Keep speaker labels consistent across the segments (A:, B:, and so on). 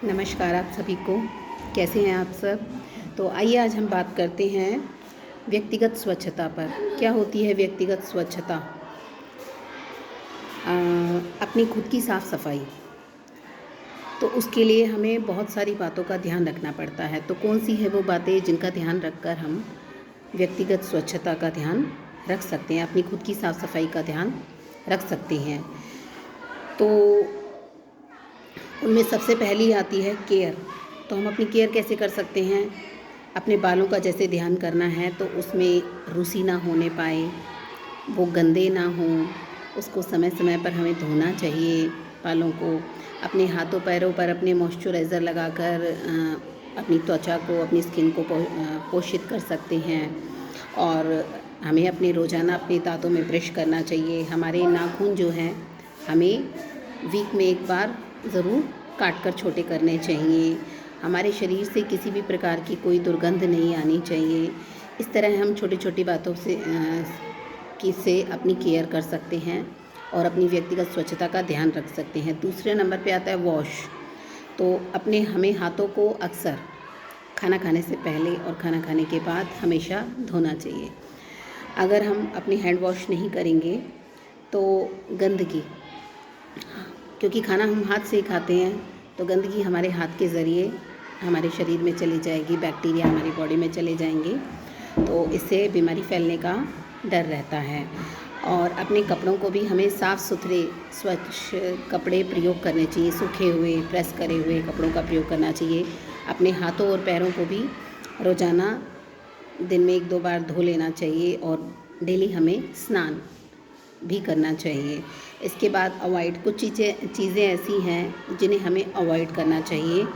A: नमस्कार आप सभी को। कैसे हैं आप सब। तो आइए आज हम बात करते हैं व्यक्तिगत स्वच्छता पर। क्या होती है व्यक्तिगत स्वच्छता? अपनी खुद की साफ़ सफाई। तो उसके लिए हमें बहुत सारी बातों का ध्यान रखना पड़ता है। तो कौन सी है वो बातें जिनका ध्यान रखकर हम व्यक्तिगत स्वच्छता का ध्यान रख सकते हैं, अपनी खुद की साफ़ सफाई का ध्यान रख सकते हैं। तो उनमें सबसे पहली आती है केयर। तो हम अपनी केयर कैसे कर सकते हैं? अपने बालों का जैसे ध्यान करना है तो उसमें रूसी ना होने पाए, वो गंदे ना हों, उसको समय समय पर हमें धोना चाहिए बालों को। अपने हाथों पैरों पर अपने मॉइस्चराइज़र लगाकर अपनी त्वचा को, अपनी स्किन को पोषित कर सकते हैं। और हमें अपने रोज़ाना अपने दांतों में ब्रश करना चाहिए। हमारे नाखून जो हैं हमें वीक में एक बार ज़रूर काट कर छोटे करने चाहिए। हमारे शरीर से किसी भी प्रकार की कोई दुर्गंध नहीं आनी चाहिए। इस तरह हम छोटी छोटी बातों से अपनी केयर कर सकते हैं और अपनी व्यक्तिगत स्वच्छता का ध्यान रख सकते हैं। दूसरे नंबर पे आता है वॉश। तो हमें हाथों को अक्सर खाना खाने से पहले और खाना खाने के बाद हमेशा धोना चाहिए। अगर हम अपनी हैंड वॉश नहीं करेंगे तो गंदगी, क्योंकि खाना हम हाथ से ही खाते हैं, तो गंदगी हमारे हाथ के ज़रिए हमारे शरीर में चली जाएगी, बैक्टीरिया हमारी बॉडी में चले जाएंगे, तो इससे बीमारी फैलने का डर रहता है। और अपने कपड़ों को भी हमें साफ़ सुथरे स्वच्छ कपड़े प्रयोग करने चाहिए। सूखे हुए प्रेस करे हुए कपड़ों का प्रयोग करना चाहिए। अपने हाथों और पैरों को भी रोज़ाना दिन में 1-2 बार धो लेना चाहिए और डेली हमें स्नान भी करना चाहिए। इसके बाद अवॉइड कुछ चीज़ें ऐसी हैं जिन्हें हमें अवॉइड करना चाहिए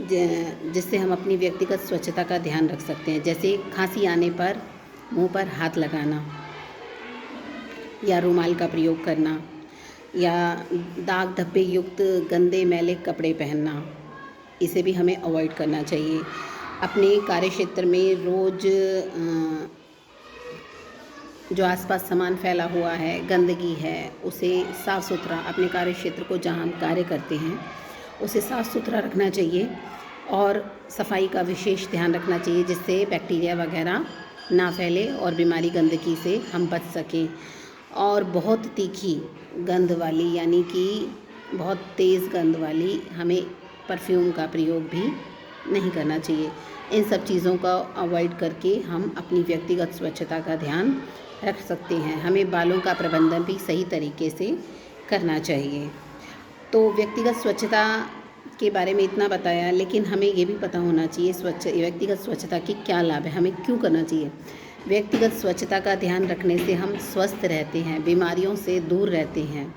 A: जिससे हम अपनी व्यक्तिगत स्वच्छता का ध्यान रख सकते हैं। जैसे खांसी आने पर मुंह पर हाथ लगाना या रुमाल का प्रयोग करना या दाग धब्बे युक्त गंदे मैले कपड़े पहनना, इसे भी हमें अवॉइड करना चाहिए। अपने कार्यक्षेत्र में रोज़ जो आसपास सामान फैला हुआ है, गंदगी है, उसे साफ़ सुथरा, अपने कार्यक्षेत्र को जहाँ हम कार्य करते हैं उसे साफ़ सुथरा रखना चाहिए और सफाई का विशेष ध्यान रखना चाहिए, जिससे बैक्टीरिया वगैरह ना फैले और बीमारी गंदगी से हम बच सकें। और बहुत तीखी गंध वाली, यानी कि बहुत तेज़ गंध वाली, हमें परफ्यूम का प्रयोग भी नहीं करना चाहिए। इन सब चीज़ों का अवॉइड करके हम अपनी व्यक्तिगत स्वच्छता का ध्यान रख सकते हैं। हमें बालों का प्रबंधन भी सही तरीके से करना चाहिए। तो व्यक्तिगत स्वच्छता के बारे में इतना बताया, लेकिन हमें ये भी पता होना चाहिए व्यक्तिगत स्वच्छता के क्या लाभ है, हमें क्यों करना चाहिए। व्यक्तिगत स्वच्छता का ध्यान रखने से हम स्वस्थ रहते हैं, बीमारियों से दूर रहते हैं,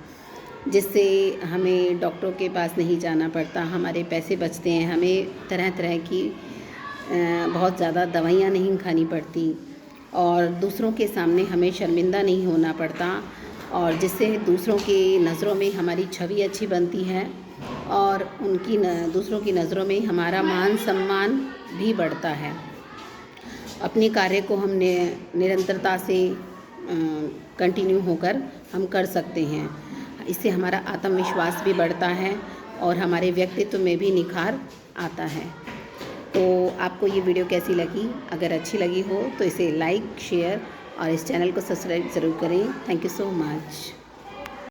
A: जिससे हमें डॉक्टरों के पास नहीं जाना पड़ता, हमारे पैसे बचते हैं, हमें तरह तरह की बहुत ज़्यादा दवाइयाँ नहीं खानी पड़ती और दूसरों के सामने हमें शर्मिंदा नहीं होना पड़ता, और जिससे दूसरों की नज़रों में हमारी छवि अच्छी बनती है और दूसरों की नज़रों में हमारा मान सम्मान भी बढ़ता है। अपने कार्य को हम निरंतरता से कंटिन्यू होकर हम कर सकते हैं। इससे हमारा आत्मविश्वास भी बढ़ता है और हमारे व्यक्तित्व में भी निखार आता है। तो आपको ये वीडियो कैसी लगी? अगर अच्छी लगी हो तो इसे लाइक, शेयर और इस चैनल को सब्सक्राइब ज़रूर करें। Thank you so much.